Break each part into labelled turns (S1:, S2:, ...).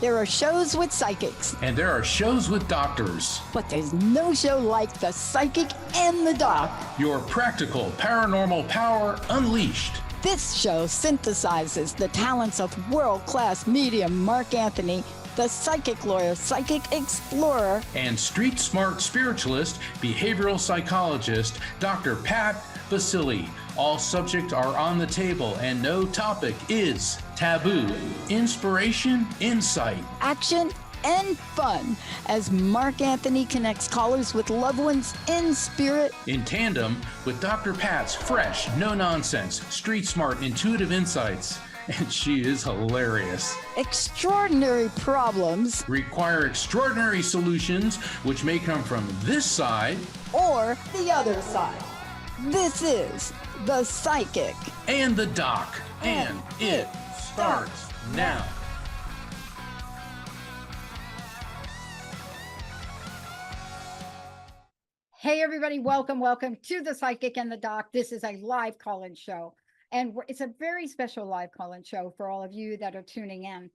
S1: There are shows with psychics.
S2: And there are shows with doctors.
S1: But there's no show like The Psychic and the Doc.
S2: Your practical paranormal power unleashed.
S1: This show synthesizes the talents of world-class medium Mark Anthony, the psychic lawyer, psychic explorer,
S2: and street smart spiritualist, behavioral psychologist, Dr. Pat Baccili. All subjects are on the table and no topic is taboo. Inspiration, insight,
S1: action, and fun as Mark Anthony connects callers with loved ones in spirit.
S2: In tandem with Dr. Pat's fresh, no-nonsense, street smart, intuitive insights. And she is hilarious.
S1: Extraordinary problems
S2: require extraordinary solutions, which may come from this side
S1: or the other side. This is The Psychic
S2: and the Doc, and it starts now.
S3: Hey everybody, welcome to The Psychic and the Doc. This is a live call-in show. And it's a very special live call-in show for all of you that are tuning in.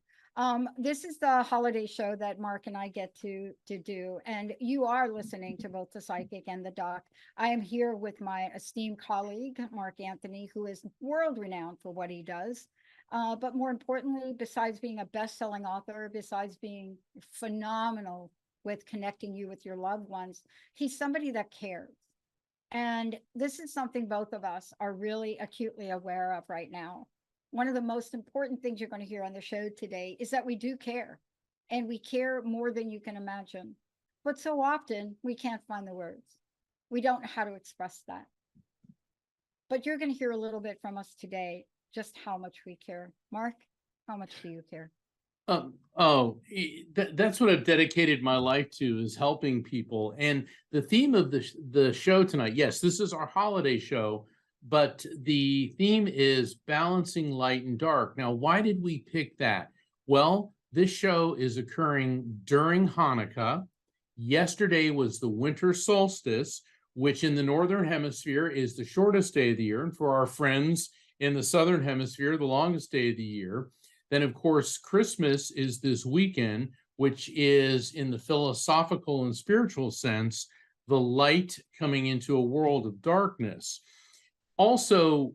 S3: This is the holiday show that Mark and I get to do. And you are listening to both The Psychic and the Doc. I am here with my esteemed colleague, Mark Anthony, who is world-renowned for what he does. But more importantly, besides being a best-selling author, besides being phenomenal with connecting you with your loved ones, he's somebody that cares. And this is something both of us are really acutely aware of right now. One of the most important things you're going to hear on the show today is that we do care, and we care more than you can imagine. But so often we can't find the words. We don't know how to express that. But you're going to hear a little bit from us today, just how much we care. Mark, how much do you care?
S4: That's what I've dedicated my life to, is helping people. And the theme of the show tonight, yes, this is our holiday show, but the theme is balancing light and dark. Now, why did we pick that? Well, this show is occurring during Hanukkah. Yesterday was the winter solstice, which in the Northern Hemisphere is the shortest day of the year, and for our friends in the Southern Hemisphere, the longest day of the year. Then, of course, Christmas is this weekend, which is, in the philosophical and spiritual sense, the light coming into a world of darkness. Also,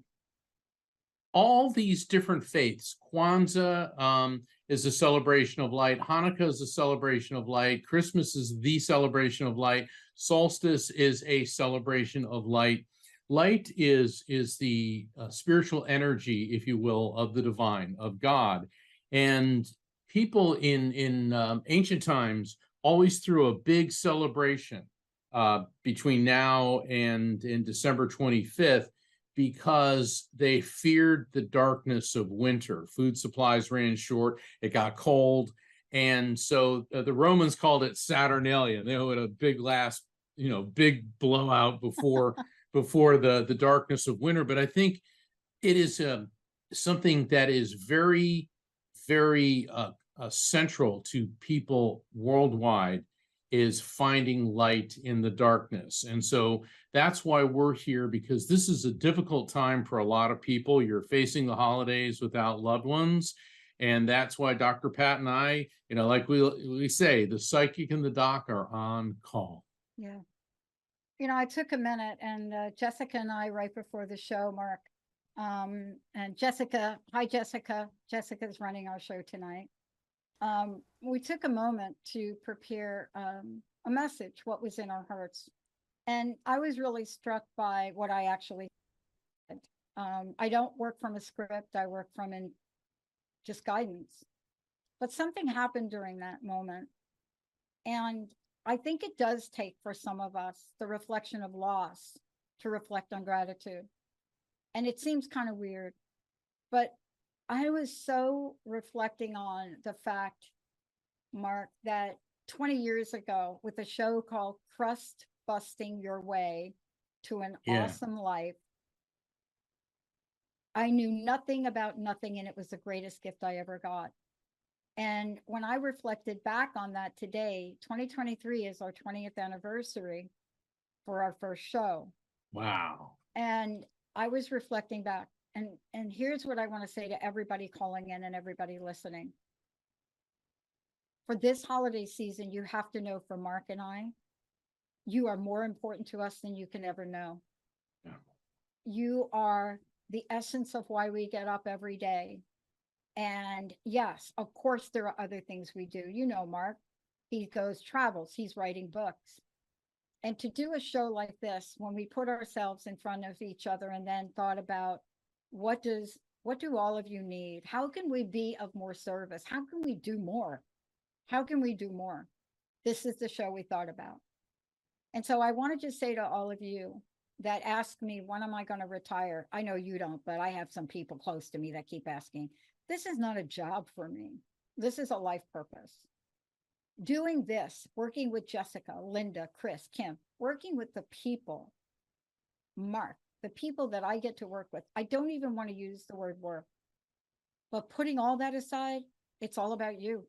S4: all these different faiths, Kwanzaa is a celebration of light, Hanukkah is a celebration of light, Christmas is the celebration of light, Solstice is a celebration of light. Light is the spiritual energy, if you will, of the divine, of God. And people in ancient times always threw a big celebration between now and in December 25th, because they feared the darkness of winter. Food supplies ran short, it got cold. And so the Romans called it Saturnalia. They had a big big blowout before the darkness of winter. But I think it is something that is very, very central to people worldwide, is finding light in the darkness. And so that's why we're here, because this is a difficult time for a lot of people. You're facing the holidays without loved ones. And that's why Dr. Pat and I, like we say, the psychic and the doc are on call.
S3: Yeah. I took a minute, and Jessica and I, right before the show, Mark, and Jessica, hi, Jessica. Jessica's running our show tonight. We took a moment to prepare a message, what was in our hearts. And I was really struck by what I actually did. I don't work from a script. I work from just guidance. But something happened during that moment. And I think it does take, for some of us, the reflection of loss to reflect on gratitude. And it seems kind of weird, but I was so reflecting on the fact, Mark, that 20 years ago, with a show called Crust Busting Your Way to an Awesome Life, I knew nothing about nothing, and it was the greatest gift I ever got. And when I reflected back on that today, 2023 is our 20th anniversary for our first show.
S4: Wow.
S3: And I was reflecting back, and here's what I want to say to everybody calling in and everybody listening. For this holiday season, you have to know, for Mark and I, you are more important to us than you can ever know.
S4: Yeah.
S3: You are the essence of why we get up every day. And yes, of course, there are other things we do. You know, Mark, he goes travels, he's writing books. And to do a show like this, when we put ourselves in front of each other and then thought about what do all of you need? How can we be of more service? How can we do more? How can we do more? This is the show we thought about. And so I want to just say to all of you that ask me, when am I going to retire? I know you don't, but I have some people close to me that keep asking. This is not a job for me. This is a life purpose. Doing this, working with Jessica, Linda, Chris, Kim, working with the people, Mark, the people that I get to work with. I don't even want to use the word work, but putting all that aside, it's all about you.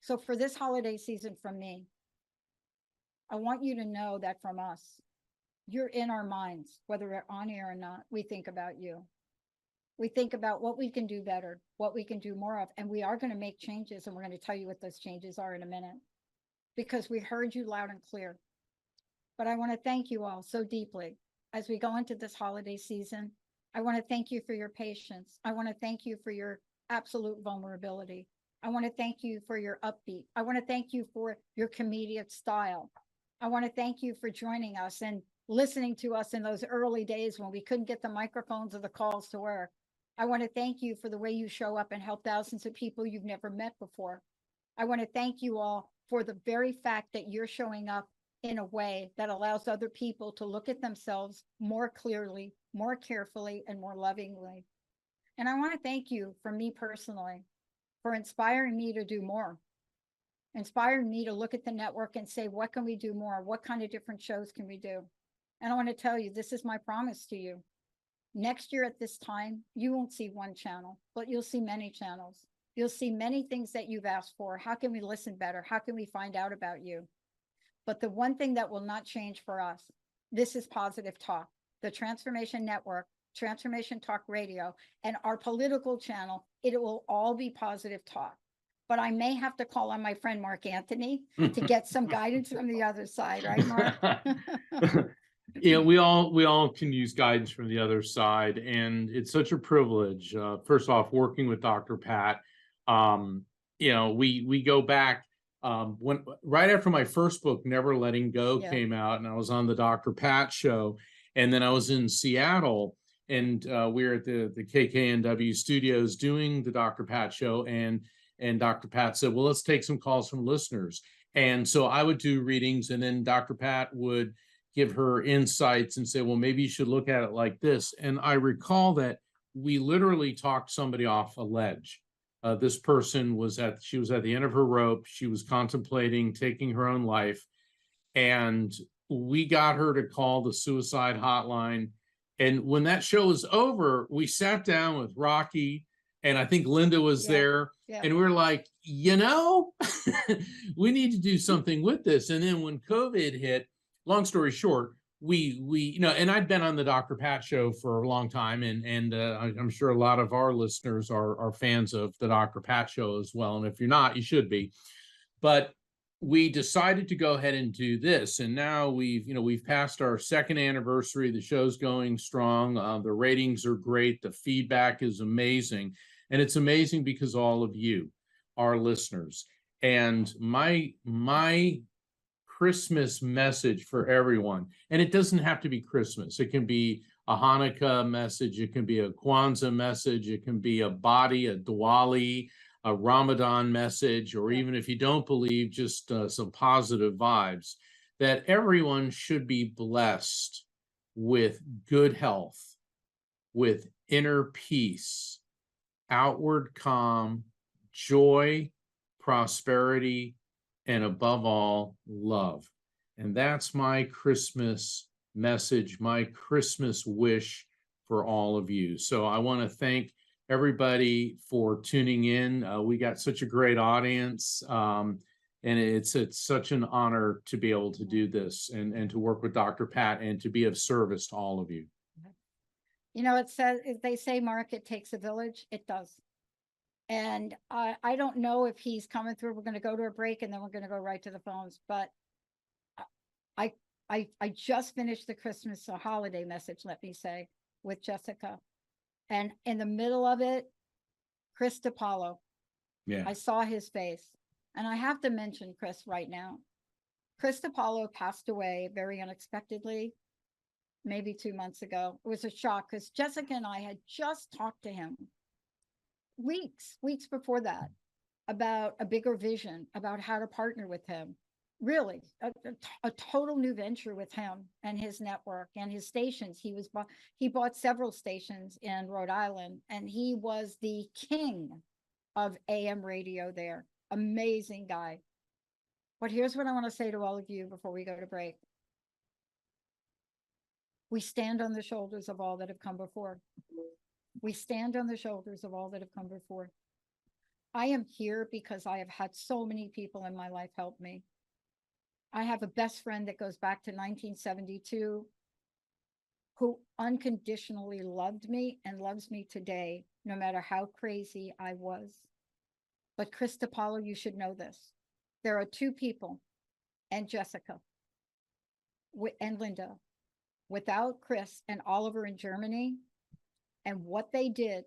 S3: So for this holiday season from me, I want you to know that from us, you're in our minds, whether we're on air or not. We think about you. We think about what we can do better, what we can do more of, and we are going to make changes, and we're going to tell you what those changes are in a minute, because we heard you loud and clear. But I want to thank you all so deeply as we go into this holiday season. I want to thank you for your patience. I want to thank you for your absolute vulnerability. I want to thank you for your upbeat. I want to thank you for your comedic style. I want to thank you for joining us and listening to us in those early days when we couldn't get the microphones or the calls to work. I want to thank you for the way you show up and help thousands of people you've never met before. I want to thank you all for the very fact that you're showing up in a way that allows other people to look at themselves more clearly, more carefully, and more lovingly. And I want to thank you, for me personally, for inspiring me to do more, inspiring me to look at the network and say, what can we do more? What kind of different shows can we do? And I want to tell you, this is my promise to you. Next year at this time, you won't see one channel, but you'll see many channels. You'll see many things that you've asked for. How can we listen better? How can we find out about you? But the one thing that will not change for us, this is Positive Talk, the Transformation Network, Transformation Talk Radio, and our political channel. It will all be Positive Talk. But I may have to call on my friend Mark Anthony to get some guidance from the other side, right, Mark?
S4: Yeah, we all can use guidance from the other side, and it's such a privilege. First off, working with Dr. Pat, we go back when right after my first book, Never Letting Go, came out, and I was on the Dr. Pat show, and then I was in Seattle, and we were at the KKNW studios doing the Dr. Pat show, and Dr. Pat said, well, let's take some calls from listeners. And so I would do readings, and then Dr. Pat would give her insights and say, well, maybe you should look at it like this. And I recall that we literally talked somebody off a ledge. This person she was at the end of her rope. She was contemplating taking her own life. And we got her to call the suicide hotline. And when that show was over, we sat down with Rocky, and I think Linda was there. Yeah. And we were like, we need to do something with this. And then when COVID hit, long story short, we and I'd been on the Dr. Pat show for a long time, and I'm sure a lot of our listeners are fans of the Dr. Pat show as well. And if you're not, you should be. But we decided to go ahead and do this, and now we've passed our second anniversary. The show's going strong. The ratings are great. The feedback is amazing, and it's amazing because all of you, our listeners, and my Christmas message for everyone. And it doesn't have to be Christmas. It can be a Hanukkah message. It can be a Kwanzaa message. It can be a Badi, a Diwali, a Ramadan message, or even if you don't believe, just some positive vibes, that everyone should be blessed with good health, with inner peace, outward calm, joy, prosperity, and above all, love. And that's my Christmas message, my Christmas wish for all of you. So I want to thank everybody for tuning in. We got such a great audience, and it's such an honor to be able to do this and to work with Dr. Pat and to be of service to all of you.
S3: It says, they say, Mark, it takes a village. It does. And I don't know if he's coming through. We're going to go to a break and then we're going to go right to the phones. But I just finished the Christmas holiday message, let me say, with Jessica. And in the middle of it, Chris DiPaolo.
S4: Yeah.
S3: I saw his face. And I have to mention Chris right now. Chris DiPaolo passed away very unexpectedly, maybe 2 months ago. It was a shock because Jessica and I had just talked to him weeks before that about a bigger vision, about how to partner with him. Really, a total new venture with him and his network and his stations. He bought several stations in Rhode Island, and he was the king of AM radio there. Amazing guy. But here's what I want to say to all of you before we go to break. We stand on the shoulders of all that have come before. We stand on the shoulders of all that have come before. I am here because I have had so many people in my life help me. I have a best friend that goes back to 1972 who unconditionally loved me and loves me today, no matter how crazy I was. But Chris DiPaolo, you should know this. There are two people, and Jessica and Linda, without Chris and Oliver in Germany, and what they did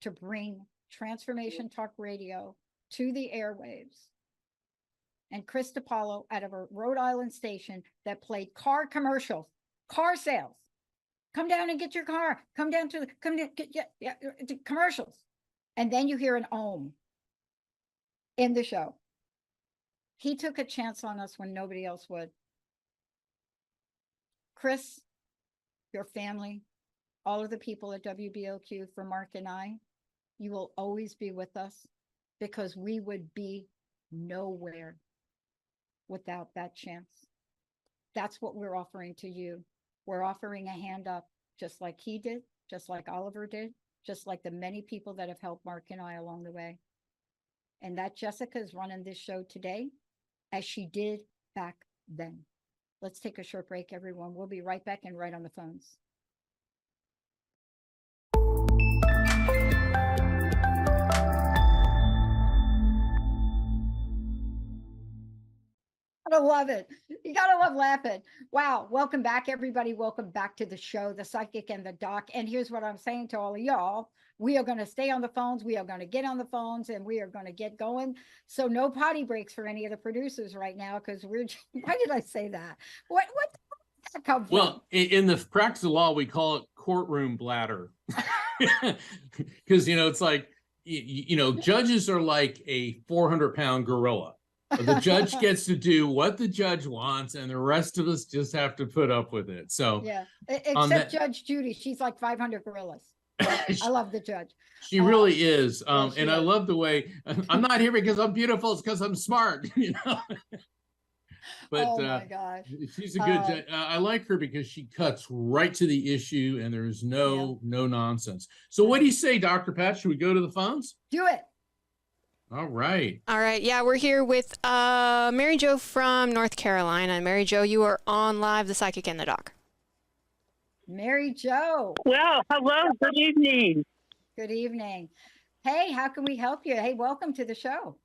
S3: to bring Transformation Talk Radio to the airwaves. And Chris DiPaolo out of a Rhode Island station that played car commercials, car sales. Come down and get your car. Come down, get commercials. And then you hear an ohm in the show. He took a chance on us when nobody else would. Chris, your family, all of the people at WBOQ, for Mark and I, you will always be with us because we would be nowhere without that chance. That's what we're offering to you. We're offering a hand up, just like he did, just like Oliver did, just like the many people that have helped Mark and I along the way. And that Jessica is running this show today as she did back then. Let's take a short break, everyone. We'll be right back and right on the phones. I love it. You gotta love laughing. Wow. Welcome back, everybody. Welcome back to the show, The Psychic and the Doc. And here's what I'm saying to all of y'all. We are going to stay on the phones. We are going to get on the phones and we are going to get going. So no potty breaks for any of the producers right now, because we're, why did I say that? What did that come from?
S4: Well, in the practice of law, we call it courtroom bladder. Because, it's like, judges are like a 400-pound gorilla. The judge gets to do what the judge wants, and the rest of us just have to put up with it. So
S3: yeah, except Judge Judy, she's like 500 gorillas. I love the judge.
S4: She really is.
S3: Yes,
S4: and I love the way I'm not here because I'm beautiful, it's because I'm smart, But
S3: oh my gosh.
S4: She's a good judge. I like her because she cuts right to the issue and there's no nonsense. So what do you say, Dr. Pat? Should we go to the phones?
S3: Do it.
S4: All right.
S5: All right. Yeah, we're here with Mary Jo from North Carolina. Mary Jo, you are on live, The Psychic and the Doc.
S3: Mary Jo.
S6: Well, hello. Good evening.
S3: Good evening. Hey, how can we help you? Hey, welcome to the show.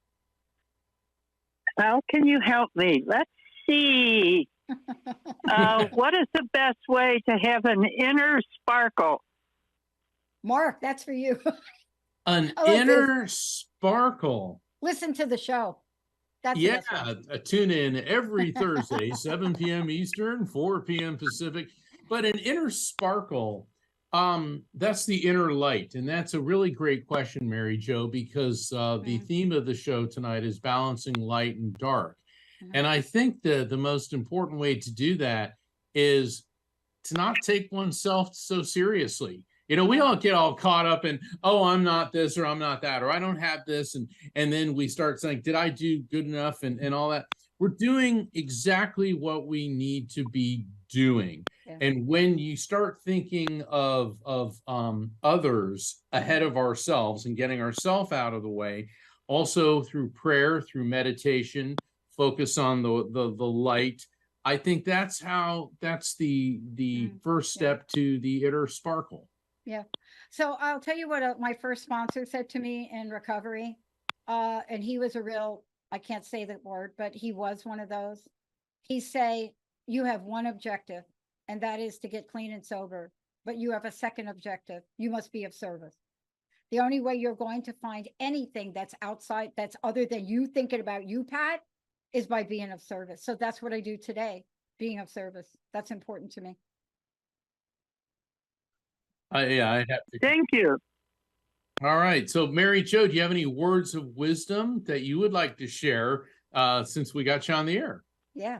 S6: How can you help me? Let's see. What is the best way to have an inner sparkle?
S3: Mark, that's for you.
S4: An inner sparkle.
S3: Listen to the show. That's
S4: tune in every Thursday, 7 p.m. Eastern, 4 p.m. Pacific. But an inner sparkle, that's the inner light. And that's a really great question, Mary Jo, because the theme of the show tonight is balancing light and dark. And I think the most important way to do that is to not take oneself so seriously. We don't get all caught up in, oh, I'm not this or I'm not that, or I don't have this. And then we start saying, did I do good enough and all that? We're doing exactly what we need to be doing. Yeah. And when you start thinking of others ahead of ourselves and getting ourselves out of the way, also through prayer, through meditation, focus on the light. I think that's the first step to the inner sparkle.
S3: Yeah. So I'll tell you what my first sponsor said to me in recovery. And he was a real, I can't say the word, but he was one of those. He say, you have one objective, and that is to get clean and sober. But you have a second objective. You must be of service. The only way you're going to find anything that's outside, that's other than you thinking about you, Pat, is by being of service. So that's what I do today, being of service. That's important to me.
S4: Yeah, I'd have to.
S6: Thank you.
S4: All right. So, Mary Jo, do you have any words of wisdom that you would like to share since we got you on the air?
S3: Yeah.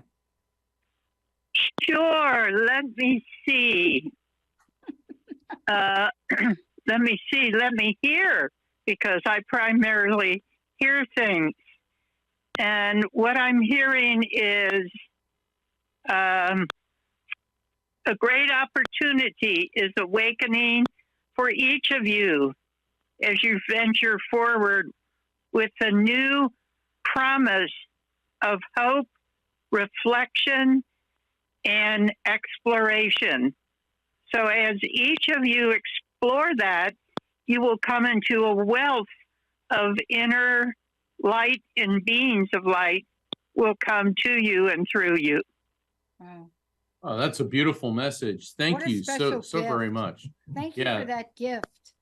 S6: Sure. Let me see. Let me see. Let me hear, because I primarily hear things. And what I'm hearing is a great opportunity is awakening for each of you as you venture forward with a new promise of hope, reflection, and exploration. So as each of you explore that, you will come into a wealth of inner light, and beings of light will come to you and through you.
S3: Wow.
S4: Oh, that's a beautiful message. Thank
S3: What a
S4: you so
S3: special
S4: very
S3: gift.
S4: much.
S3: Thank you
S4: Yeah.
S3: for that gift.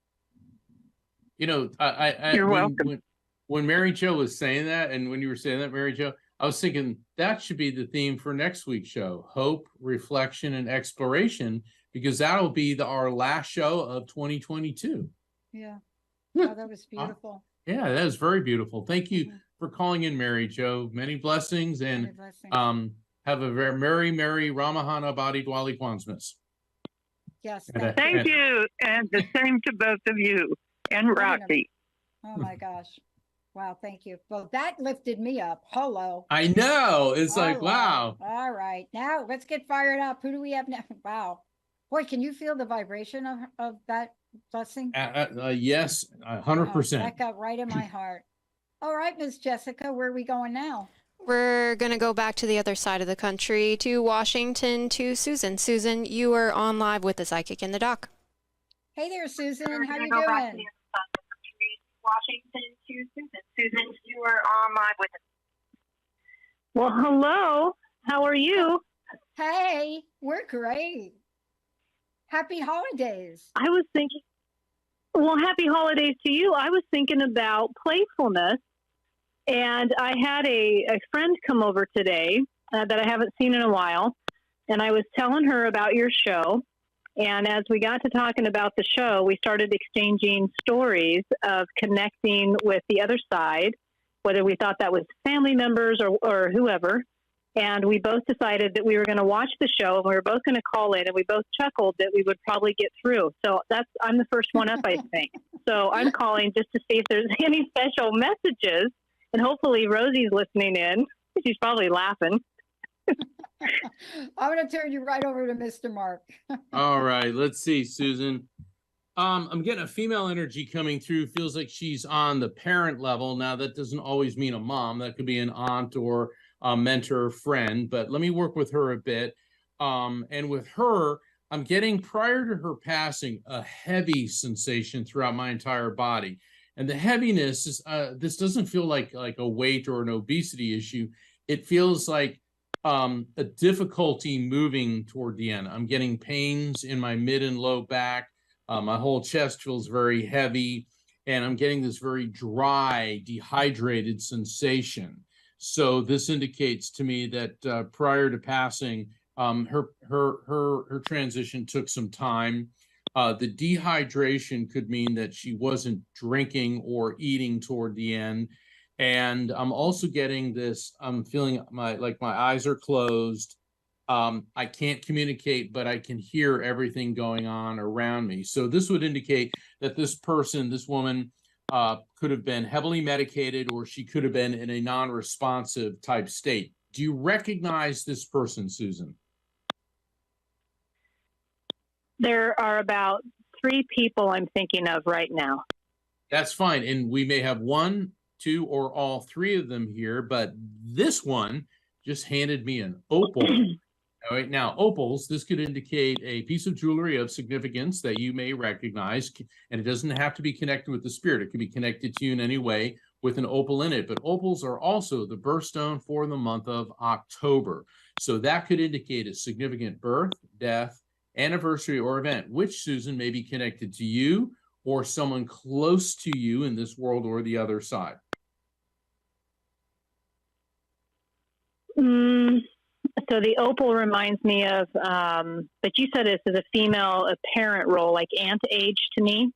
S4: You know,
S6: You're welcome.
S4: When Mary Jo was saying that, and when you were saying that, Mary Jo, I was thinking that should be the theme for next week's show: hope, reflection, and exploration, because that'll be our last show of 2022.
S3: Yeah. Oh, that was beautiful.
S4: Yeah, that was very beautiful. Thank you
S3: Mhm.
S4: for calling in, Mary Jo. Many blessings, and
S3: Many blessings.
S4: have a very merry Ramahana Badi Dwali Kwanzmas.
S3: Yes.
S6: Thank you. And the same to both of you and Rocky.
S3: Oh my gosh. Wow. Thank you. Well, that lifted me up. Hello.
S4: I know. It's like,
S3: Hello.
S4: wow.
S3: All right. Now let's get fired up. Who do we have now? Wow. Boy, can you feel the vibration of that blessing?
S4: Yes, 100%.
S3: That got right in my heart. All right, Miss Jessica, where are we going now?
S5: We're going to go back to the other side of the country, to Washington, to Susan. Susan, you are on live with the Psychic in the Dock.
S3: Hey there, Susan. How you
S7: Go
S3: doing?
S7: back to the other side of the country, Washington, to Susan. Susan, you are on live with us.
S6: Well, hello. How are you?
S3: Hey, we're great. Happy holidays.
S6: I was thinking, well, happy holidays to you. I was thinking about playfulness, and I had a friend come over today that I haven't seen in a while, and I was telling her about your show. And as we got to talking about the show, we started exchanging stories of connecting with the other side, whether we thought that was family members or whoever. And we both decided that we were going to watch the show, and we were both going to call in, and we both chuckled that we would probably get through. So I'm the first one up, I think. So I'm calling just to see if there's any special messages, and hopefully Rosie's listening in. She's probably laughing.
S3: I'm going to turn you right over to Mr. Mark.
S4: All right, let's see, Susan. I'm getting a female energy coming through. Feels like she's on the parent level. Now, that doesn't always mean a mom. That could be an aunt or a mentor, friend. But let me work with her a bit. And with her, I'm getting, prior to her passing, a heavy sensation throughout my entire body. And the heaviness is, this doesn't feel like a weight or an obesity issue. It feels like a difficulty moving toward the end. I'm getting pains in my mid and low back. My whole chest feels very heavy, and I'm getting this very dry, dehydrated sensation. So this indicates to me that prior to passing, her transition took some time. The dehydration could mean that she wasn't drinking or eating toward the end. And I'm also getting this, I'm feeling my eyes are closed. I can't communicate, but I can hear everything going on around me. So this would indicate that this person, this woman, could have been heavily medicated, or she could have been in a non-responsive type state. Do you recognize this person, Susan?
S6: There are about 3 people I'm thinking of right now.
S4: That's fine. And we may have 1, 2, or all 3 of them here, but this one just handed me an opal. All right, now opals, this could indicate a piece of jewelry of significance that you may recognize, and it doesn't have to be connected with the spirit. It can be connected to you in any way with an opal in it, but opals are also the birthstone for the month of October. So that could indicate a significant birth, death, anniversary, or event, which, Susan, may be connected to you or someone close to you in this world or the other side.
S8: So the opal reminds me of, but you said this is a female, a parent role, like aunt age to me.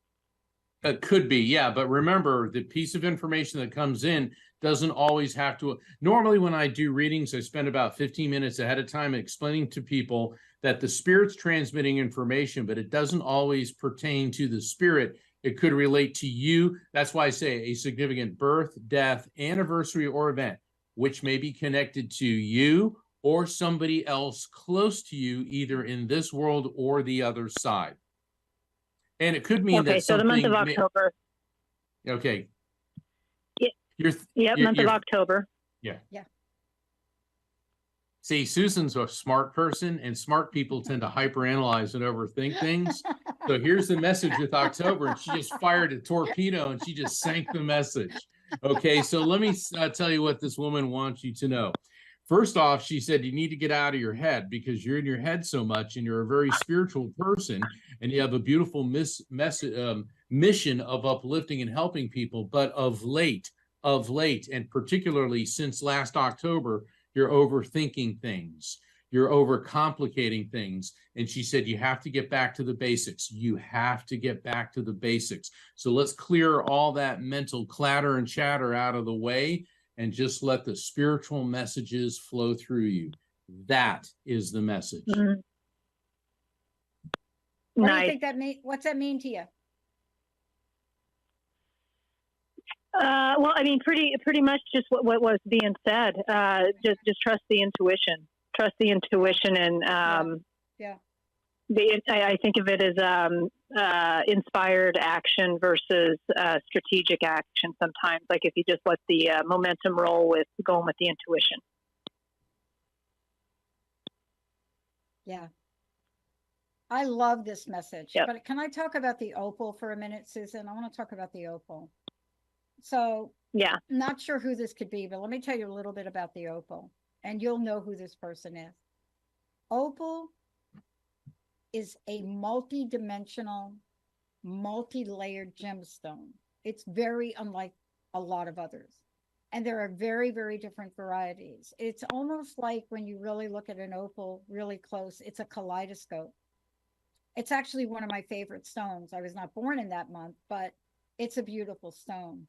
S4: It could be, yeah. But remember, the piece of information that comes in doesn't always have to. Normally, when I do readings, I spend about 15 minutes ahead of time explaining to people that the spirit's transmitting information, but it doesn't always pertain to the spirit. It could relate to you. That's why I say a significant birth, death, anniversary, or event, which may be connected to you or somebody else close to you, either in this world or the other side. And it could mean that
S8: so the month of October.
S4: Okay.
S8: Yeah. Month of October.
S4: Yeah.
S3: Yeah.
S4: See, Susan's a smart person, and smart people tend to hyperanalyze and overthink things. So here's the message with October, and she just fired a torpedo, and she just sank the message. Okay, so let me tell you what this woman wants you to know. First off, she said you need to get out of your head because you're in your head so much, and you're a very spiritual person, and you have a beautiful mission of uplifting and helping people. But of late, and particularly since last October, you're overthinking things. You're overcomplicating things. And she said, you have to get back to the basics. You have to get back to the basics. So let's clear all that mental clatter and chatter out of the way and just let the spiritual messages flow through you. That is the message.
S3: Mm-hmm. What do you think that mean? What's that mean to you?
S8: Well, I mean, pretty much just what was being said. Just trust the intuition. Trust the intuition, and I think of it as inspired action versus strategic action. Sometimes, like if you just let the momentum roll with going with the intuition.
S3: Yeah. I love this message.
S8: Yep.
S3: But can I talk about the opal for a minute, Susan? I want to talk about the opal. So,
S8: yeah,
S3: not sure who this could be, but let me tell you a little bit about the opal, and you'll know who this person is. Opal is a multi-dimensional, multi-layered gemstone. It's very unlike a lot of others. And there are very, very different varieties. It's almost like when you really look at an opal really close, it's a kaleidoscope. It's actually one of my favorite stones. I was not born in that month, but it's a beautiful stone.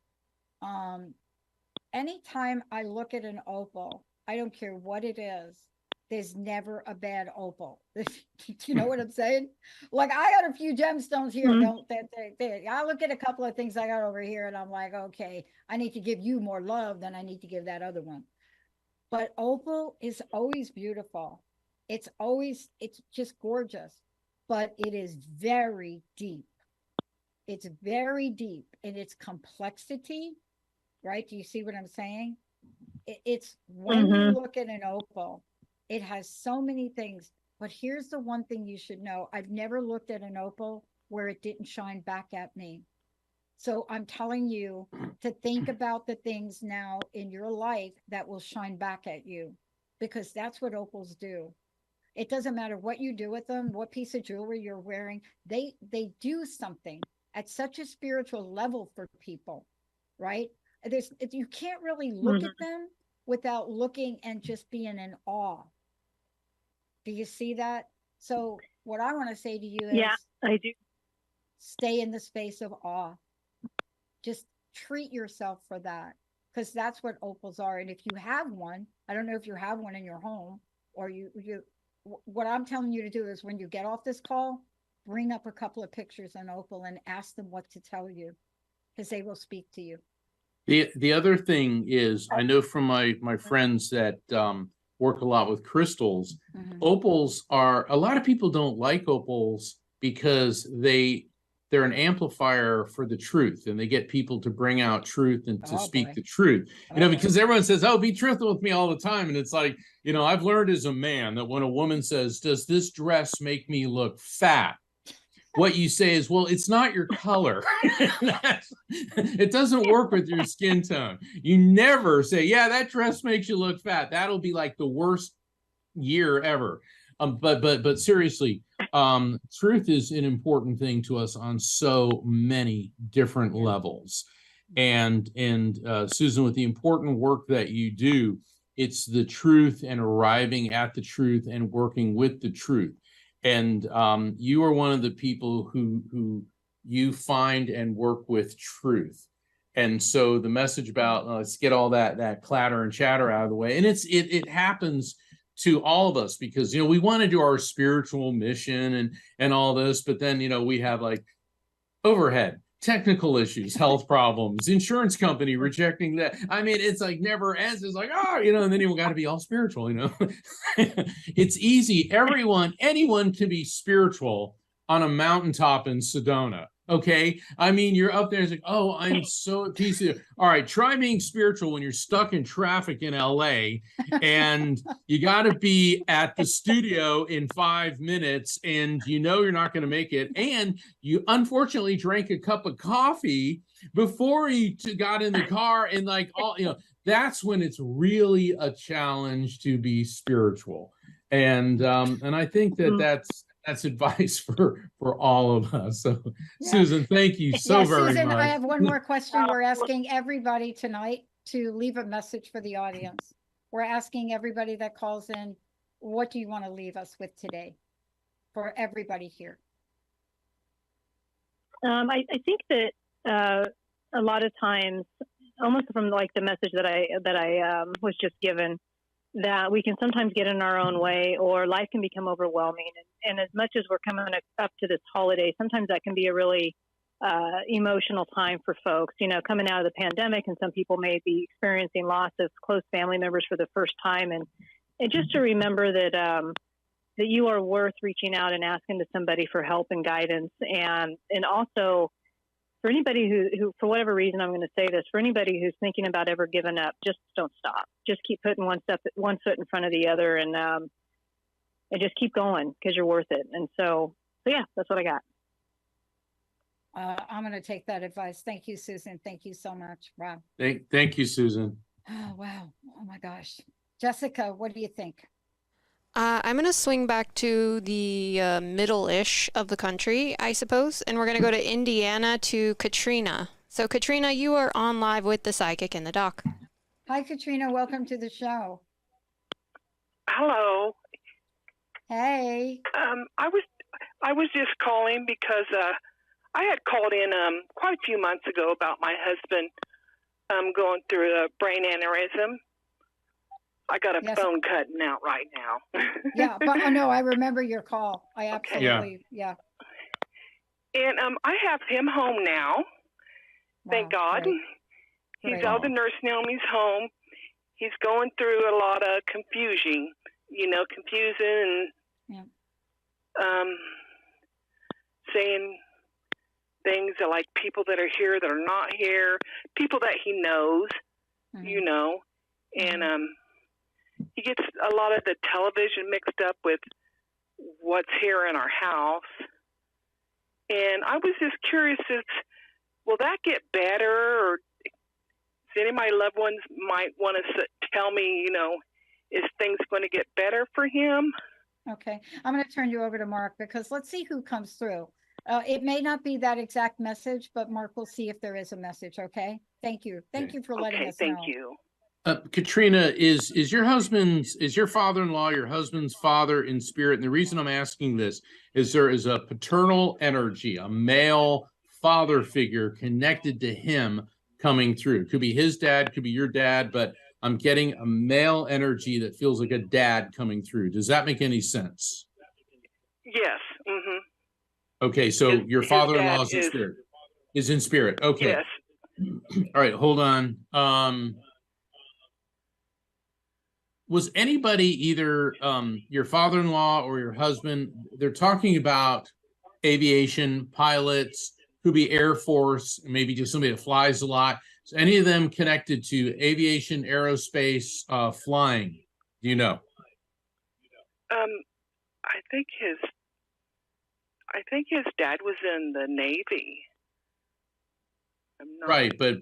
S3: Anytime I look at an opal, I don't care what it is, there's never a bad opal. Do you know what I'm saying? Like I got a few gemstones here. Mm-hmm. I look at a couple of things I got over here and I'm like, okay, I need to give you more love than I need to give that other one. But opal is always beautiful. It's just gorgeous, but it is very deep. It's very deep in its complexity, right? Do you see what I'm saying? It's when you look at an opal, it has so many things, but here's the one thing you should know. I've never looked at an opal where it didn't shine back at me. So I'm telling you to think about the things now in your life that will shine back at you, because that's what opals do. It doesn't matter what you do with them, what piece of jewelry you're wearing, they do something at such a spiritual level for people, right? You can't really look at them without looking and just being in awe. Do you see that? So what I want to say to you is,
S8: yeah, I do.
S3: Stay in the space of awe. Just treat yourself for that, because that's what opals are. And if you have one, I don't know if you have one in your home, or what I'm telling you to do is when you get off this call, bring up a couple of pictures on opal and ask them what to tell you, because they will speak to you.
S4: The other thing is, I know from my friends that work a lot with crystals, opals are, a lot of people don't like opals because they they're an amplifier for the truth, and they get people to bring out truth and to speak the truth. Because everyone says, "Oh, be truthful with me all the time," and it's like, I've learned as a man that when a woman says, "Does this dress make me look fat?" what you say is, "Well, it's not your color." It doesn't work with your skin tone. You never say, "Yeah, that dress makes you look fat." That'll be like the worst year ever. But seriously, truth is an important thing to us on so many different levels. And Susan, with the important work that you do, it's the truth and arriving at the truth and working with the truth. And you are one of the people who you find and work with truth. And so the message about let's get all that clatter and chatter out of the way, and it happens to all of us because we want to do our spiritual mission and all this, but then we have like overhead, technical issues, health problems, insurance company rejecting that. I mean, it's like never ends. It's like, and then you got to be all spiritual, It's easy. Anyone can be spiritual on a mountaintop in Sedona. Okay. I mean, you're up there. It's like, oh, I'm so at peace. All right. Try being spiritual when you're stuck in traffic in LA and you got to be at the studio in 5 minutes and you're not going to make it. And you unfortunately drank a cup of coffee before you got in the car and that's when it's really a challenge to be spiritual. And I think that's advice for all of us. So Susan, thank you so very
S3: Susan,
S4: much.
S3: I have one more question. We're asking everybody tonight to leave a message for the audience. We're asking everybody that calls in, what do you want to leave us with today for everybody here?
S8: I think that a lot of times, almost from like the message that I was just given, that we can sometimes get in our own way or life can become overwhelming. And as much as we're coming up to this holiday, sometimes that can be a really emotional time for folks, coming out of the pandemic, and some people may be experiencing loss of close family members for the first time. And just to remember that that you are worth reaching out and asking to somebody for help and guidance. And also for anybody who, for whatever reason, I'm going to say this, for anybody who's thinking about ever giving up, just don't stop. Just keep putting one foot in front of the other and just keep going because you're worth it. And so yeah, that's what I got.
S3: I'm going to take that advice. Thank you, Susan. Thank you so much. Wow.
S4: Thank you, Susan.
S3: Oh, wow. Oh my gosh. Jessica, what do you think?
S5: I'm going to swing back to the middle-ish of the country, I suppose, and we're going to go to Indiana to Katrina. So, Katrina, you are on live with the Psychic and the Doc.
S3: Hi, Katrina. Welcome to the show.
S9: Hello.
S3: Hey.
S9: I was just calling because I had called in quite a few months ago about my husband going through a brain aneurysm. I got a phone cutting out right now.
S3: Yeah, but no, I remember your call. I absolutely, yeah.
S9: And I have him home now. Wow, thank God.
S3: Great.
S9: He's out of the nursing home. He's home. He's going through a lot of confusing, confusing and saying things like people that are here that are not here, people that he knows, and he gets a lot of the television mixed up with what's here in our house. And I was just curious, will that get better? Or does any of my loved ones might want to tell me, is things going to get better for him?
S3: Okay. I'm going to turn you over to Mark because let's see who comes through. It may not be that exact message, but Mark will see if there is a message. Okay. Thank you. Thank you for letting us know.
S9: Thank you.
S4: Katrina, is your father-in-law your husband's father in spirit? And the reason I'm asking this is there is a paternal energy, a male father figure connected to him coming through. Could be his dad, could be your dad, but I'm getting a male energy that feels like a dad coming through. Does that make any sense?
S9: Yes. Mm-hmm.
S4: Okay, so your father-in-law is in spirit. Okay.
S9: Yes.
S4: All right, hold on. Was anybody, either your father-in-law or your husband, they're talking about aviation, pilots, could be Air Force, maybe just somebody that flies a lot. So any of them connected to aviation, aerospace, flying, do you know?
S9: I think his dad was in the Navy. I'm not
S4: Right, but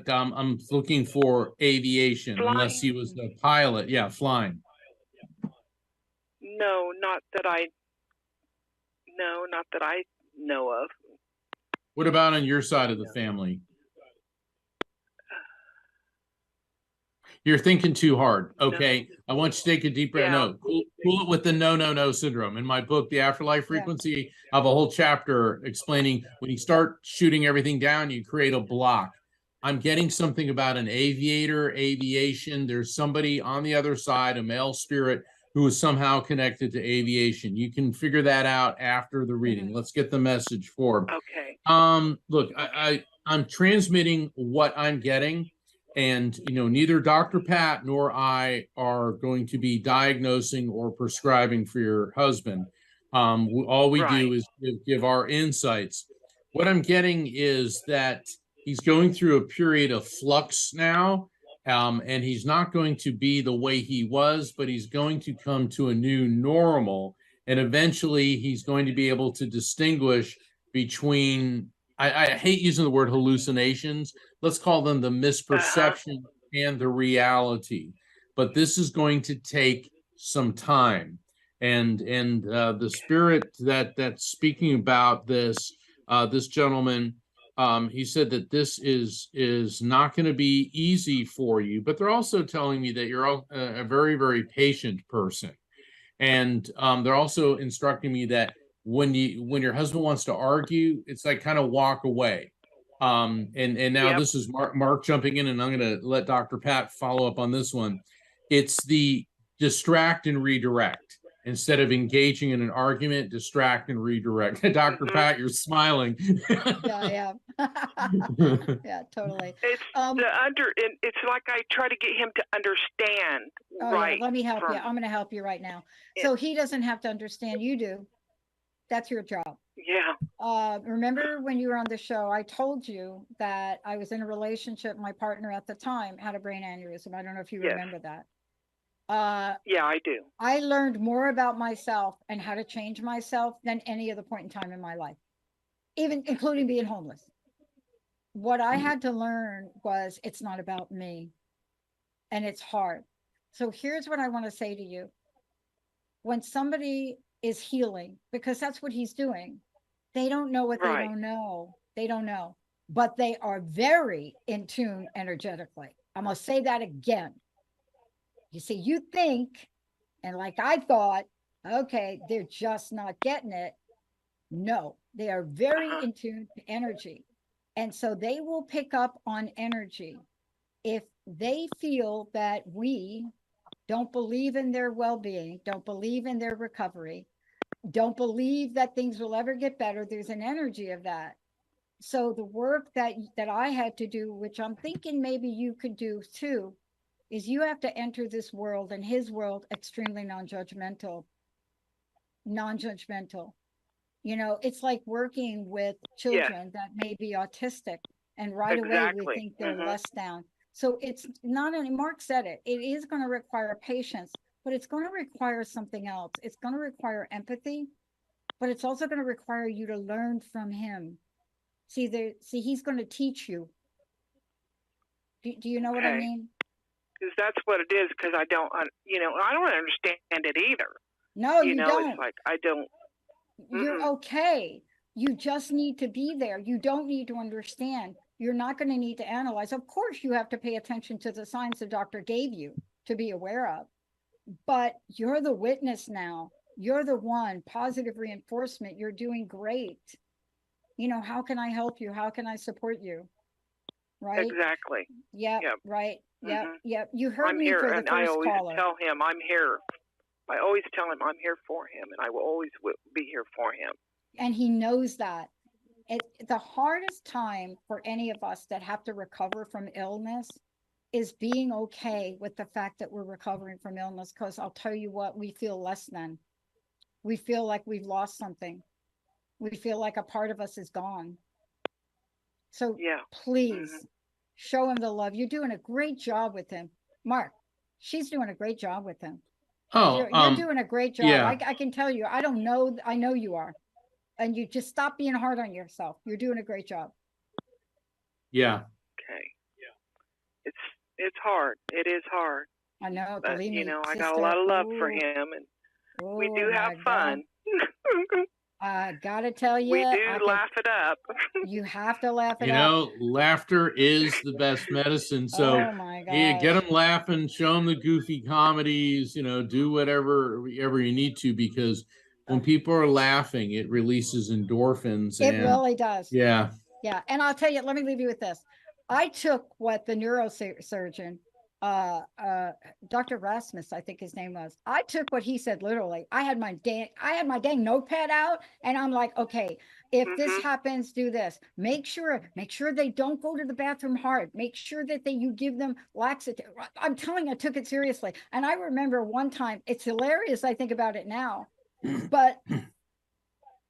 S4: I'm looking for aviation, unless he
S9: flying.
S4: was a pilot. Yeah, flying.
S9: No, not that I know of.
S4: What about on your side of the family? You're thinking too hard.
S9: No.
S4: Okay. I want you to take a deep breath.
S9: Yeah.
S4: No, cool it with the no syndrome. In my book, The Afterlife
S3: Yeah.
S4: Frequency, I have a whole chapter explaining when you start shooting everything down, you create a block. I'm getting something about an aviator, aviation. There's somebody on the other side, a male spirit, who is somehow connected to aviation. You can figure that out after the reading. Let's get the message forward.
S9: Okay.
S4: Look, I'm transmitting what I'm getting. And, neither Dr. Pat nor I are going to be diagnosing or prescribing for your husband. All we do is give our insights. What I'm getting is that he's going through a period of flux now, and he's not going to be the way he was, but he's going to come to a new normal. And eventually he's going to be able to distinguish between, I hate using the word hallucinations. Let's call them the misperception and the reality. But this is going to take some time. And the spirit that's speaking about this, this gentleman, he said that this is not going to be easy for you, but they're also telling me that you're a very, very patient person. And they're also instructing me that when your husband wants to argue, it's like kind of walk away. And now this is Mark jumping in, and I'm going to let Dr. Pat follow up on this one. It's the distract and redirect. Instead of engaging in an argument, distract and redirect. Dr. Pat, you're smiling.
S3: Yeah, yeah, totally.
S9: It's it's like I try to get him to understand.
S3: Yeah, let me help you. I'm going to help you right now. So he doesn't have to understand. You do. That's your job.
S9: Yeah.
S3: Remember when you were on the show, I told you that I was in a relationship. My partner at the time had a brain aneurysm. I don't know if you remember that.
S9: Yeah, I do.
S3: I learned more about myself and how to change myself than any other point in time in my life, even including being homeless. What I had to learn was it's not about me, and it's hard. So here's what I want to say to you. When somebody is healing, because that's what he's doing, they don't know what they don't know. They don't know, but they are very in tune energetically. I'm going to say that again. You see, you think, and like I thought, okay, they're just not getting it. No, they are very in tune to energy. And so they will pick up on energy. If they feel that we don't believe in their well-being, don't believe in their recovery, don't believe that things will ever get better, there's an energy of that. So the work that I had to do, which I'm thinking maybe you could do too, is you have to enter this world and his world extremely non-judgmental. It's like working with children that may be autistic, and right away we think they're less down. So it's not any, Mark said it, it is going to require patience, but it's going to require something else. It's going to require empathy, but it's also going to require you to learn from him. See, he's going to teach you. Do you know what I mean?
S9: Because that's what it is. Because I don't understand it either.
S3: No, you don't.
S9: It's like I don't.
S3: You're okay. You just need to be there. You don't need to understand. You're not going to need to analyze. Of course, you have to pay attention to the signs the doctor gave you to be aware of. But you're the witness now. You're the one. Positive reinforcement. You're doing great. How can I help you? How can I support you? Right?
S9: Exactly.
S3: Yep. Right. Yep. You heard
S9: I'm
S3: me
S9: here,
S3: for the
S9: and
S3: first
S9: I always
S3: caller.
S9: tell him I'm here. I always tell him I'm here for him, and I will always be here for him.
S3: And he knows that. The hardest time for any of us that have to recover from illness is being okay with the fact that we're recovering from illness, because I'll tell you what, we feel less than. We feel like we've lost something. We feel like a part of us is gone. So
S6: Yeah.
S3: please show him the love. You're doing a great job with him. Mark, she's doing a great job with him.
S4: Oh,
S3: You're doing a great job.
S4: yeah.
S3: I can tell you, I don't know. I know you are. And you just stop being hard on yourself. You're doing a great job.
S4: Yeah.
S6: Okay. Yeah. It's hard. It is hard.
S3: I know,
S6: But,
S3: believe me,
S6: I got a
S3: sister.
S6: lot of love for
S3: Ooh.
S6: him, and we
S3: Oh
S6: do have
S3: my God.
S6: fun.
S3: I gotta tell you,
S6: We do laugh it up.
S3: you have to laugh it
S4: You
S3: up.
S4: know, laughter is the best medicine. So
S3: Oh my
S4: yeah, get
S3: gosh.
S4: them laughing, show them the goofy comedies, do whatever you need to, because when people are laughing, it releases endorphins.
S3: It
S4: And
S3: really does.
S4: yeah.
S3: Yeah. And I'll tell you, let me leave you with this. I took what the neurosurgeon, Dr. Rasmus, I think his name was. I took what he said literally. I had my dang notepad out, and I'm like, okay, if this happens, do this. Make sure they don't go to the bathroom hard. Make sure that you give them laxative. I'm telling you, I took it seriously. And I remember one time, it's hilarious. I think about it now, but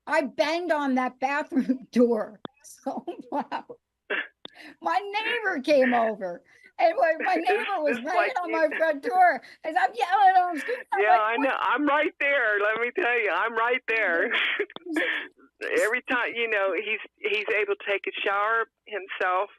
S3: I banged on that bathroom door so loud. My neighbor came over, and my neighbor was banging on my front door, and I'm yelling at him.
S6: Yeah, like, I know. I'm right there. Let me tell you, I'm right there. Every time, he's able to take a shower himself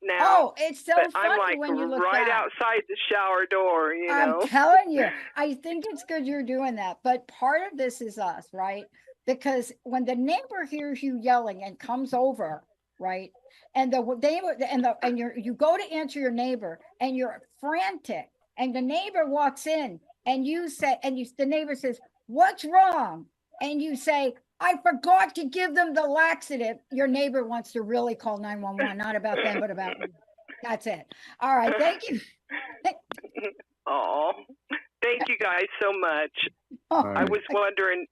S6: now.
S3: Oh, it's so funny
S6: I'm like
S3: when you look
S6: right
S3: back.
S6: outside the shower door.
S3: I'm telling you, I think it's good you're doing that. But part of this is us, right? Because when the neighbor hears you yelling and comes over, right? And you go to answer your neighbor, and you're frantic, and the neighbor walks in, and the neighbor says, "What's wrong?" And you say, "I forgot to give them the laxative." Your neighbor wants to really call 911, not about them, but about you. That's it. All right. Thank you.
S6: Oh, thank you guys so much.
S4: Right.
S6: I was wondering,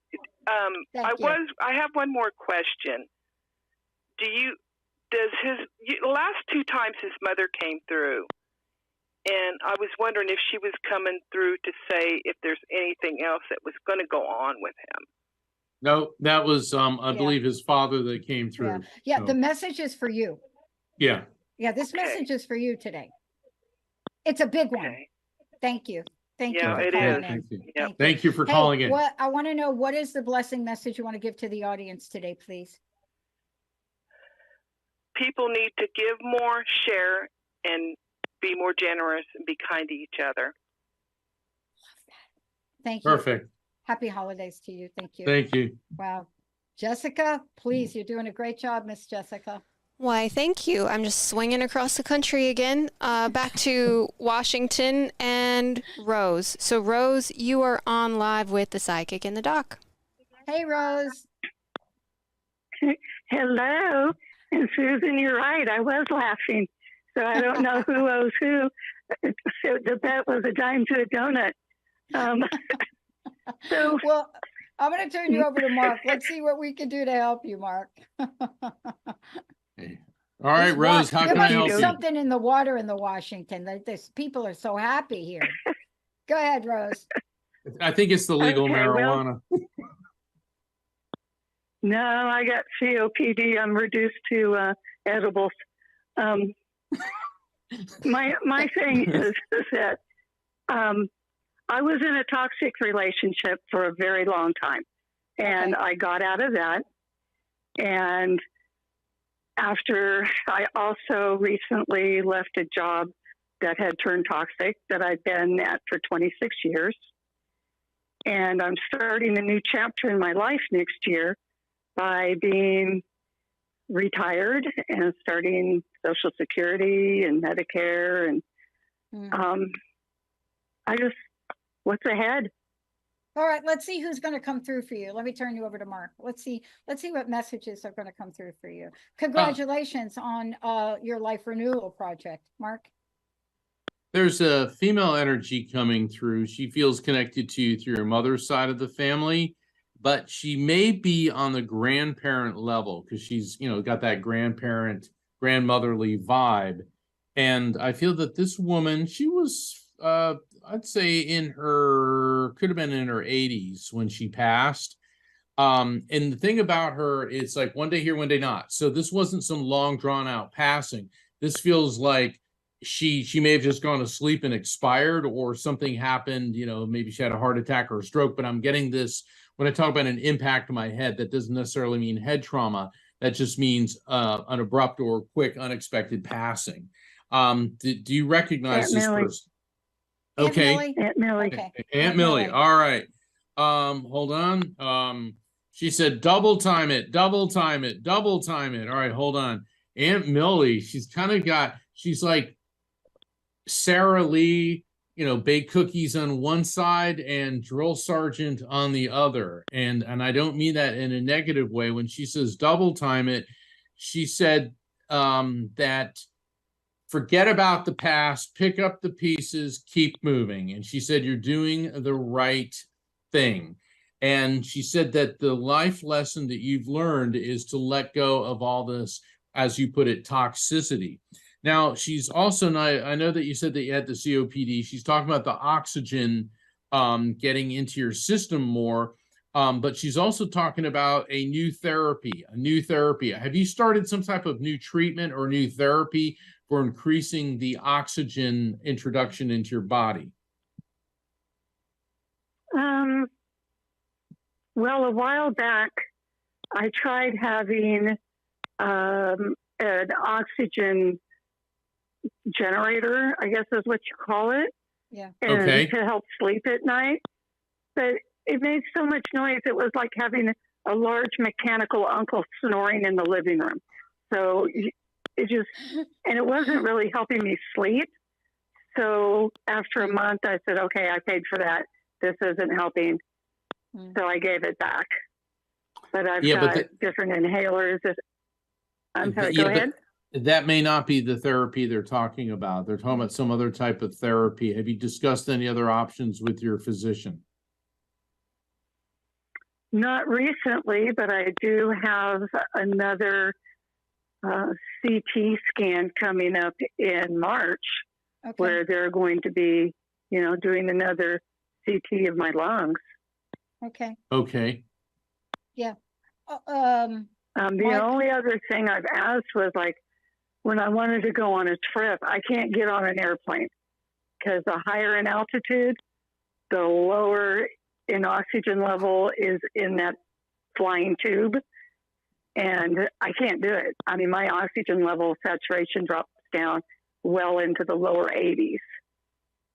S6: I have one more question. The last two times his mother came through, and I was wondering if she was coming through to say if there's anything else that was going to go on with him.
S4: No, that was, I believe, his father that came through.
S3: Yeah.
S4: So.
S3: The message is for you.
S4: Yeah.
S3: Yeah. This message is for you today. It's a big one. Thank you. Thank you for calling in.
S4: Thank you for calling in.
S3: I want to know, what is the blessing message you want to give to the audience today, please?
S6: People need to give more, share, and be more generous and be kind to each other.
S3: Thank you.
S4: Perfect.
S3: Happy holidays to you. Thank you.
S4: Thank you.
S3: Wow. Jessica, please, you're doing a great job, Miss Jessica.
S5: Why, thank you. I'm just swinging across the country again, back to Washington and Rose. So, Rose, you are on live with the Psychic and the Doc.
S3: Hey, Rose.
S10: Hello. And Susan, you're right. I was laughing. So I don't know who owes who. The bet was a dime to a donut.
S3: Well, I'm going to turn you over to Mark. Let's see what we can do to help you, Mark.
S4: All right, Rose, how can I help you?
S3: Something in the water in the Washington. This people are so happy here. Go ahead, Rose.
S4: I think it's the legal marijuana.
S10: No, I got COPD. I'm reduced to edibles. My thing is that I was in a toxic relationship for a very long time, and I got out of that. And after, I also recently left a job that had turned toxic that I'd been at for 26 years. And I'm starting a new chapter in my life next year by being retired and starting Social Security and Medicare. And what's ahead?
S3: All right, let's see who's going to come through for you. Let me turn you over to Mark. Let's see what messages are going to come through for you. Congratulations on your life renewal project, Mark.
S4: There's a female energy coming through. She feels connected to you through your mother's side of the family, but she may be on the grandparent level because she's, got that grandmotherly vibe. And I feel that this woman, she was, I'd say could have been in her 80s when she passed. And the thing about her, it's like one day here, one day not. So this wasn't some long drawn out passing. This feels like she may have just gone to sleep and expired, or something happened, you know, maybe she had a heart attack or a stroke. But I'm getting this when I talk about an impact to my head, that doesn't necessarily mean head trauma. That just means an abrupt or quick, unexpected passing. Do you recognize
S10: Aunt
S4: this
S10: Millie.
S4: person?
S3: Aunt
S4: Okay.
S3: Millie?
S10: Aunt Millie.
S3: Okay.
S4: Aunt Millie. All right. Hold on. She said, double time it, double time it, double time it. All right, hold on. Aunt Millie, she's like Sarah Lee, you know, bake cookies on one side and drill sergeant on the other. And I don't mean that in a negative way. When she says double time it, she said that forget about the past, pick up the pieces, keep moving. And she said, you're doing the right thing. And she said that the life lesson that you've learned is to let go of all this, as you put it, toxicity. Now, she's also not, I know that you said that you had the COPD. She's talking about the oxygen getting into your system more. But she's also talking about a new therapy. Have you started some type of new treatment or new therapy for increasing the oxygen introduction into your body?
S10: Well, a while back, I tried having an oxygen generator, I guess is what you call it.
S3: Yeah.
S10: And
S4: Okay.
S10: to help sleep at night. But it made so much noise. It was like having a large mechanical uncle snoring in the living room. So it just, and it wasn't really helping me sleep. So after a month, I said, okay, I paid for that. This isn't helping. So I gave it back. But I've got different inhalers. I'm sorry, go ahead.
S4: That may not be the therapy they're talking about. They're talking about some other type of therapy. Have you discussed any other options with your physician?
S10: Not recently, but I do have another CT scan coming up in March, where they're going to be, you know, doing another CT of my lungs.
S3: Okay.
S4: Okay.
S3: Yeah.
S10: The only other thing I've asked was like, when I wanted to go on a trip, I can't get on an airplane because the higher in altitude, the lower in oxygen level is in that flying tube. And I can't do it. I mean, my oxygen level saturation drops down well into the lower 80s.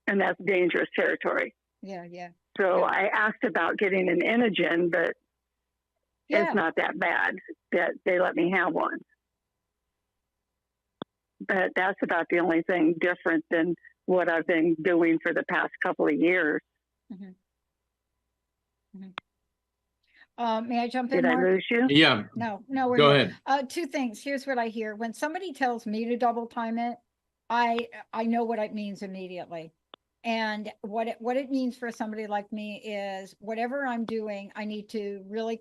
S10: And that's dangerous territory.
S3: Yeah, yeah.
S10: So I asked about getting an Inogen, but it's not that bad that they let me have one. But that's about the only thing different than what I've been doing for the past couple of years.
S3: Mm-hmm. Mm-hmm. May I jump in?
S10: Did I
S3: Mark?
S10: lose you?
S4: Yeah.
S3: No, we're
S4: Go
S3: here.
S4: ahead.
S3: Two things. Here's what I hear. When somebody tells me to double time it, I know what it means immediately. And what it means for somebody like me is whatever I'm doing, I need to really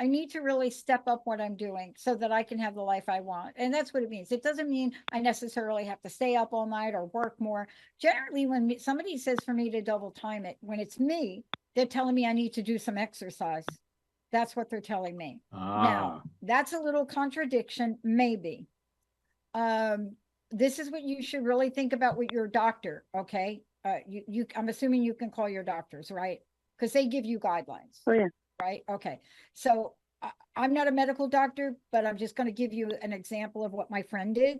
S3: I need to really step up what I'm doing so that I can have the life I want. And that's what it means. It doesn't mean I necessarily have to stay up all night or work more. Generally, when somebody says for me to double time it, when it's me, they're telling me I need to do some exercise. That's what they're telling me. Now, that's a little contradiction, maybe. This is what you should really think about with your doctor, okay? I'm assuming you can call your doctors, right? Because they give you guidelines.
S10: Oh, yeah.
S3: Right? Okay. So I'm not a medical doctor, but I'm just going to give you an example of what my friend did.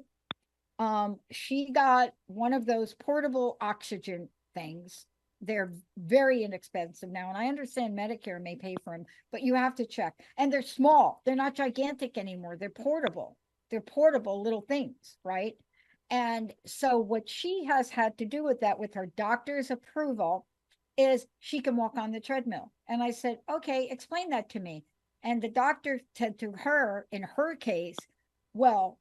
S3: She got one of those portable oxygen things. They're very inexpensive now. And I understand Medicare may pay for them, but you have to check. And they're small. They're not gigantic anymore. They're portable. They're portable little things, right? And so what she has had to do with that, with her doctor's approval, is she can walk on the treadmill. And I said, okay, explain that to me. And the doctor said to her, in her case, well,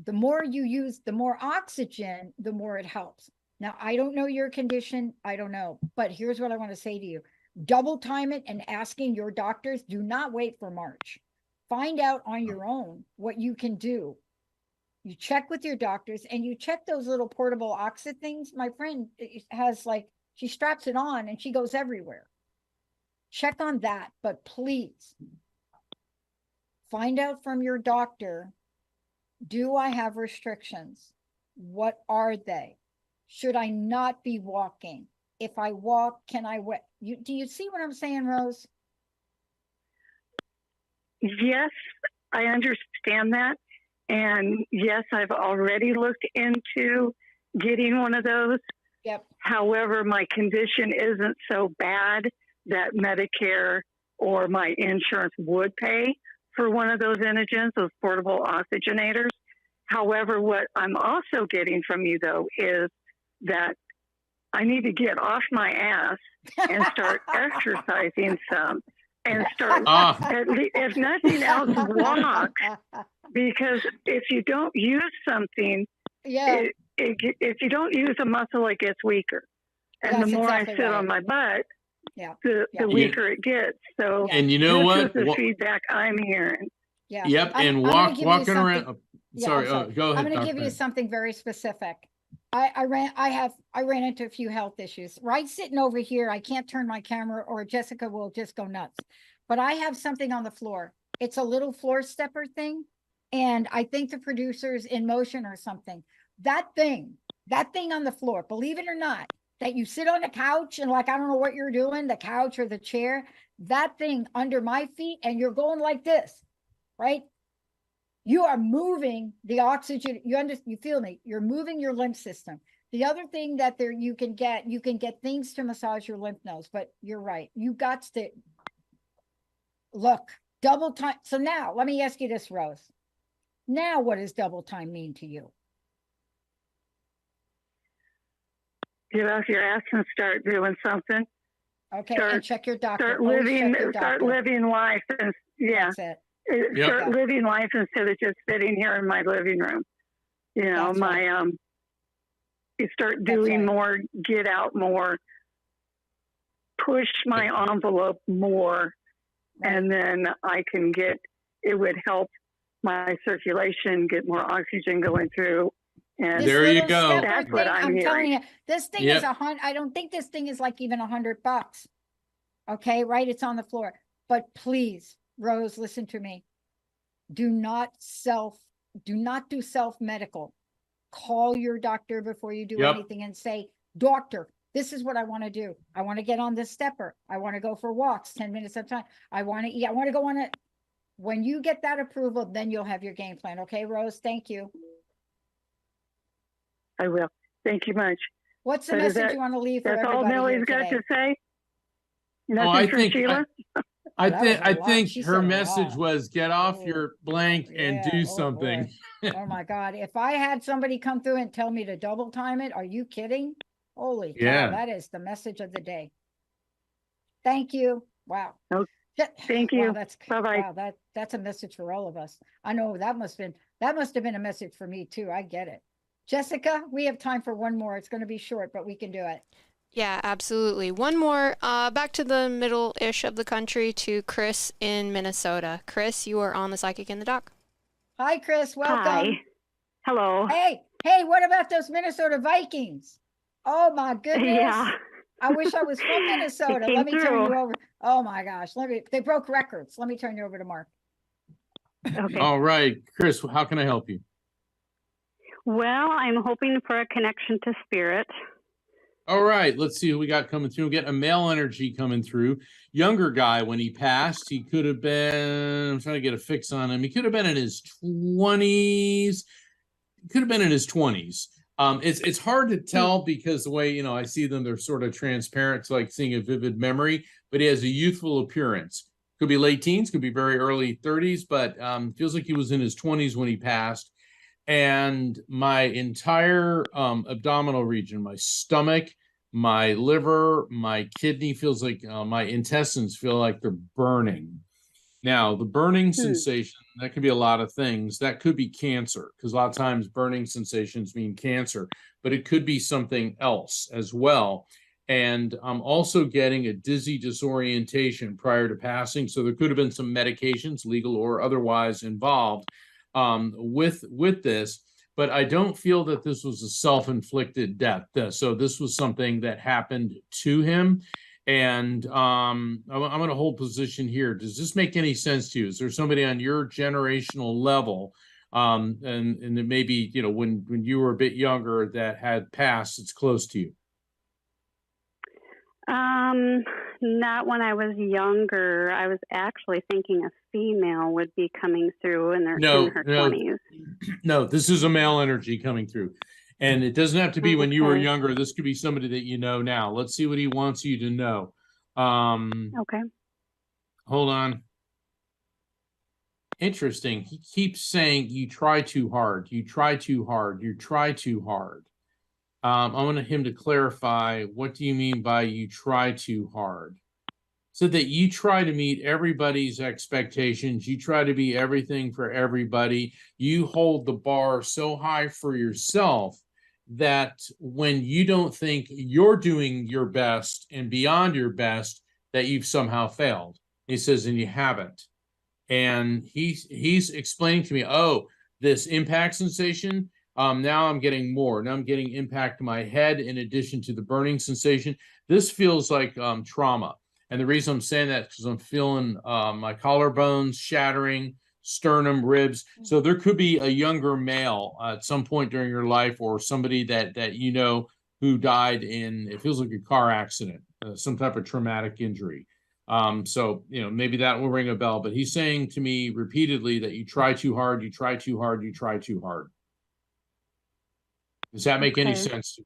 S3: the more you use, the more oxygen, the more it helps. Now, I don't know your condition. I don't know. But here's what I want to say to you. Double time it and asking your doctors. Do not wait for March. Find out on your own what you can do. You check with your doctors and you check those little portable oxy things. My friend has she straps it on and she goes everywhere. check on that, but please find out from your doctor, do I have restrictions? What are they? Should I not be walking? If I walk, can I wait? Do you see what I'm saying, Rose?
S10: Yes, I understand that. And yes, I've already looked into getting one of those.
S3: Yep.
S10: However, my condition isn't so bad that Medicare or my insurance would pay for one of those Inogens, those portable oxygenators. However, what I'm also getting from you, though, is that I need to get off my ass and start exercising some and start, at least, if nothing else, walk. Because if you don't use something, if you don't use a muscle, it gets weaker. And
S3: That's
S10: the more
S3: exactly
S10: I sit
S3: right.
S10: on my butt,
S3: Yeah.
S10: the weaker it gets. So
S4: And you know
S10: this
S4: what?
S10: is the feedback I'm hearing.
S3: Yeah.
S4: Yep,
S3: I'm
S4: and
S3: gonna give you
S4: walking
S3: something-
S4: around.
S3: Yeah,
S4: Sorry,
S3: I'm
S4: go ahead.
S3: I'm going to give
S4: Dr.
S3: you something very specific. I ran into a few health issues. Right sitting over here, I can't turn my camera or Jessica will just go nuts. But I have something on the floor. It's a little floor stepper thing. And I think the producer's in motion or something. That thing on the floor, believe it or not, that you sit on the couch and like, I don't know what you're doing, the couch or the chair, that thing under my feet and you're going like this, right? You are moving the oxygen. You feel me? You're moving your lymph system. The other thing that you can get things to massage your lymph nodes, but you're right. You got to look, double time. So now let me ask you this, Rose. Now, what does double time mean to you?
S10: Get off your ass and start doing something.
S3: Okay, and check your doctor.
S10: Start
S3: Always
S10: living.
S3: check your
S10: Start
S3: doctor.
S10: living life, and
S3: That's it.
S10: start living life instead of just sitting here in my living room. You know,
S3: That's right.
S10: You start doing
S3: right.
S10: more, get out more, push my envelope more,
S3: Right.
S10: and then I can get. It would help my circulation, get more oxygen going through. And
S3: This
S4: There you
S3: little
S4: go.
S3: stepper
S10: That's what
S3: thing,
S10: I'm
S3: telling
S10: hearing.
S3: you, this thing
S4: Yep.
S3: is I don't think this thing is like even $100. Okay, right? It's on the floor. But please, Rose, listen to me. Do not do self-medical. Call your doctor before you do
S4: Yep.
S3: anything and say, doctor, this is what I want to do. I want to get on this stepper. I want to go for walks 10 minutes at a time. I want to eat. I want to go on it. When you get that approval, then you'll have your game plan. Okay, Rose? Thank you.
S10: I will. Thank you much.
S3: What's the
S10: So does
S3: message
S10: that-
S3: you want to leave for
S10: That's all
S3: everybody
S10: Millie's
S3: here
S10: got
S3: today?
S10: to say. Nothing
S4: I
S10: for
S4: think-
S10: Sheila.
S4: I
S3: That was
S4: think
S3: a
S4: I
S3: lot.
S4: think
S3: She
S4: her
S3: said a
S4: message
S3: lot.
S4: was get off
S3: Oh,
S4: your blank and
S3: yeah.
S4: do
S3: Oh,
S4: something.
S3: boy. Oh my God. If I had somebody come through and tell me to double time it, are you kidding? Holy cow,
S4: Yeah.
S3: that is the message of the day. Thank you. Wow.
S10: Oh, thank
S3: Wow,
S10: you.
S3: that's
S10: Bye-bye.
S3: wow, that's a message for all of us. I know that must have been a message for me too. I get it. Jessica, we have time for one more. It's going to be short, but we can do it.
S5: Yeah, absolutely. One more, back to the middle-ish of the country to Chris in Minnesota. Chris, you are on the Psychic in the Dock.
S3: Hi, Chris. Welcome.
S10: Hi. Hello.
S3: Hey, what about those Minnesota Vikings? Oh my goodness.
S10: Yeah.
S3: I wish I was from Minnesota.
S10: came
S3: Let me turn
S10: through.
S3: you over. Oh my gosh. They broke records. Let me turn you over to Mark.
S10: Okay.
S4: All right, Chris, how can I help you?
S11: Well, I'm hoping for a connection to spirit.
S4: All right, let's see who we got coming through. Get a male energy coming through. Younger guy, when he passed, he could have been, I'm trying to get a fix on him. He could have been in his 20s. Could have been in his 20s. It's hard to tell because the way, I see them, they're sort of transparent. It's like seeing a vivid memory, but he has a youthful appearance. Could be late teens, could be very early 30s, but feels like he was in his 20s when he passed. And my entire abdominal region, my stomach, my liver, my kidney feels like my intestines feel like they're burning. Now, the burning sensation, that could be a lot of things. That could be cancer, because a lot of times burning sensations mean cancer, but it could be something else as well. And I'm also getting a dizzy disorientation prior to passing. So there could have been some medications, legal or otherwise, involved with this, but I don't feel that this was a self-inflicted death. So this was something that happened to him. And I'm going to hold position here. Does this make any sense to you? Is there somebody on your generational level, and it may be, when you were a bit younger, that had passed, it's close to you?
S11: Not when I was younger. I was actually thinking a female would be coming through in her 20s.
S4: No, this is a male energy coming through. And it doesn't have to be when you were
S11: Okay.
S4: younger. This could be somebody that you know now. Let's see what he wants you to know.
S11: Okay.
S4: Hold on. Interesting. He keeps saying you try too hard. You try too hard. You try too hard. I want him to clarify, what do you mean by you try too hard? So that you try to meet everybody's expectations. You try to be everything for everybody. You hold the bar so high for yourself that when you don't think you're doing your best and beyond your best, that you've somehow failed. He says, and you haven't. And he's explaining to me, oh, this impact sensation, now I'm getting more. Now I'm getting impact to my head in addition to the burning sensation. This feels like trauma. And the reason I'm saying that is because I'm feeling my collarbones shattering, sternum, ribs. So there could be a younger male at some point during your life, or somebody that who died in, it feels like a car accident, some type of traumatic injury. So, maybe that will ring a bell, but he's saying to me repeatedly that you try too hard, you try too hard, you try too hard. Does that make any sense?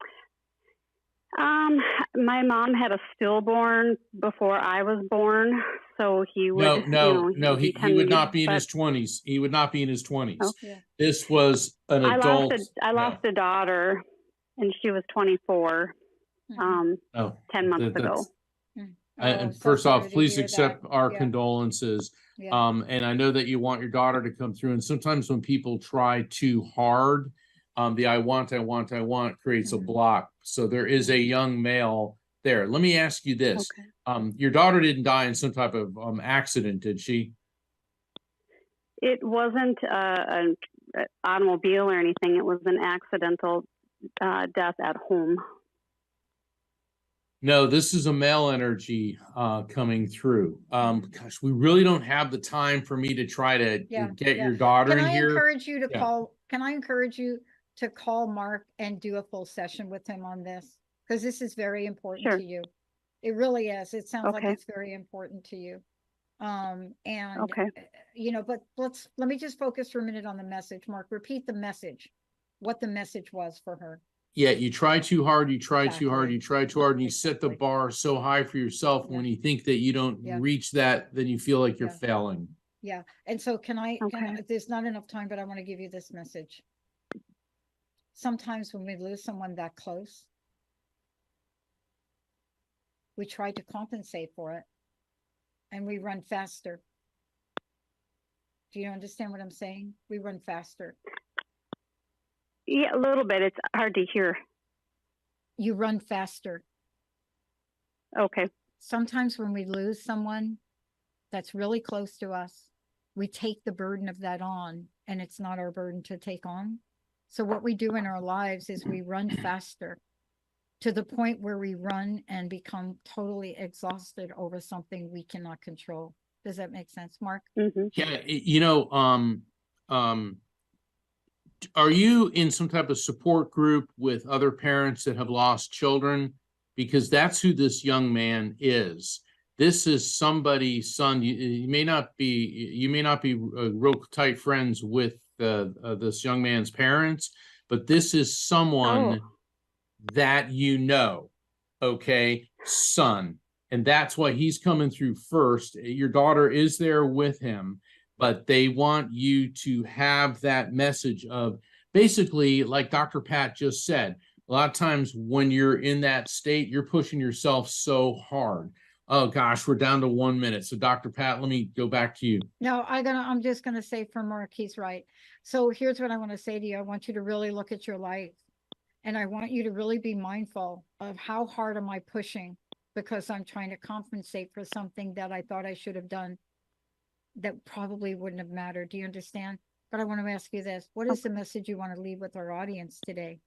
S11: My mom had a stillborn before I was born, so he would.
S4: No, he would not be in his 20s. He would not be in his 20s.
S11: Oh, yeah.
S4: This was an adult.
S11: I lost a daughter, and she was 24. 10 months ago.
S4: First off, please accept our condolences.
S3: Yeah.
S4: And I know that you want your daughter to come through. And sometimes when people try too hard, the I want creates a block. So there is a young male there. Let me ask you this.
S11: Okay.
S4: Your daughter didn't die in some type of accident, did she?
S11: It wasn't an automobile or anything. It was an accidental death at home.
S4: No, this is a male energy coming through. Gosh, we really don't have the time for me to try to get your daughter in here.
S3: Can I encourage you to call Mark and do a full session with him on this? Because this is very important to you. It really is. It sounds like it's very important to you. But let me just focus for a minute on the message. Mark, repeat the message, what the message was for her.
S4: Yeah, you try too hard, you try too hard, you try too hard, and you set the bar so high for yourself. When you think that you don't reach that, then you feel like you're failing.
S3: Yeah. And so there's not enough time, but I want to give you this message. Sometimes when we lose someone that close, we try to compensate for it and we run faster. Do you understand what I'm saying? We run faster.
S11: Yeah, a little bit. It's hard to hear.
S3: You run faster.
S11: Okay.
S3: Sometimes when we lose someone that's really close to us, we take the burden of that on, and it's not our burden to take on. So what we do in our lives is we run faster to the point where we run and become totally exhausted over something we cannot control. Does that make sense, Mark?
S11: Mm-hmm.
S4: Yeah, are you in some type of support group with other parents that have lost children? Because that's who this young man is. This is somebody's son. You may not be real tight friends with this young man's parents, but this is someone that son. And that's why he's coming through first. Your daughter is there with him, but they want you to have that message of, basically, like Dr. Pat just said, a lot of times when you're in that state, you're pushing yourself so hard. Oh gosh, we're down to 1 minute. So Dr. Pat, let me go back to you.
S3: No, I'm just going to say for Mark, he's right. So here's what I want to say to you. I want you to really look at your life, and I want you to really be mindful of how hard am I pushing, because I'm trying to compensate for something that I thought I should have done that probably wouldn't have mattered. Do you understand? But I want to ask you this. What is the message you want to leave with our audience today?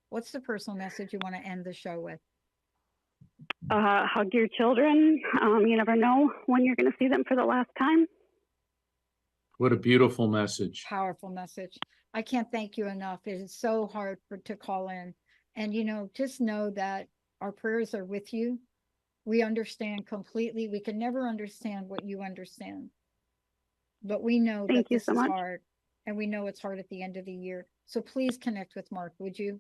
S3: What's the personal message you want to end the show with?
S11: Hug your children. You never know when you're going to see them for the last time.
S4: What a beautiful message.
S3: Powerful message. I can't thank you enough. It is so hard to call in. And, just know that our prayers are with you. We understand completely. We can never understand what you understand. But we know that this is hard. And we know it's hard at the end of the year. So please connect with Mark, would you?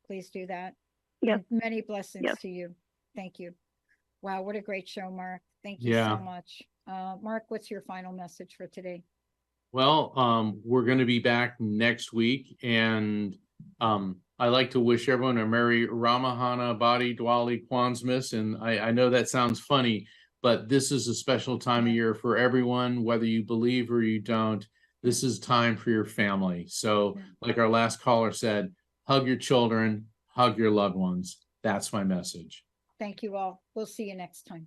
S3: Please do that.
S11: Yes.
S3: And many blessings
S11: Yes.
S3: to you. Thank you. Wow, what a great show, Mark. Thank you so much. Mark, what's your final message for today?
S4: Well, we're going to be back next week, and I'd like to wish everyone a Merry Ramahana Badi Diwali Kwanzaa. And I know that sounds funny, but this is a special time of year for everyone, whether you believe or you don't. This is time for your family. So like our last caller said, hug your children, hug your loved ones. That's my message.
S3: Thank you all. We'll see you next time.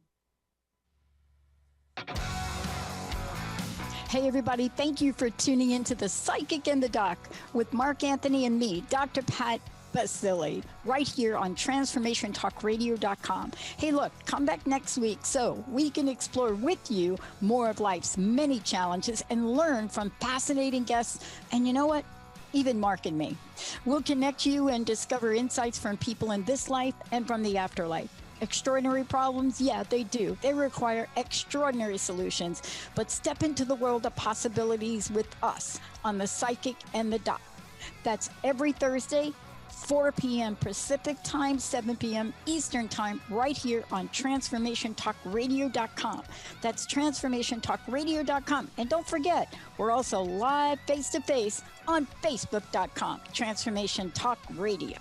S1: Hey, everybody. Thank you for tuning into The Psychic and the Doc with Mark Anthony and me, Dr. Pat Baccili, right here on TransformationTalkRadio.com. Hey, look, come back next week so we can explore with you more of life's many challenges and learn from fascinating guests. And you know what? Even Mark and me. We'll connect you and discover insights from people in this life and from the afterlife. Extraordinary problems? Yeah, they do. They require extraordinary solutions. But step into the world of possibilities with us on The Psychic and the Doc. That's every Thursday, 4 p.m. Pacific Time, 7 p.m. Eastern Time, right here on TransformationTalkRadio.com. That's TransformationTalkRadio.com. And don't forget, we're also live face-to-face on Facebook.com, Transformation Talk Radio.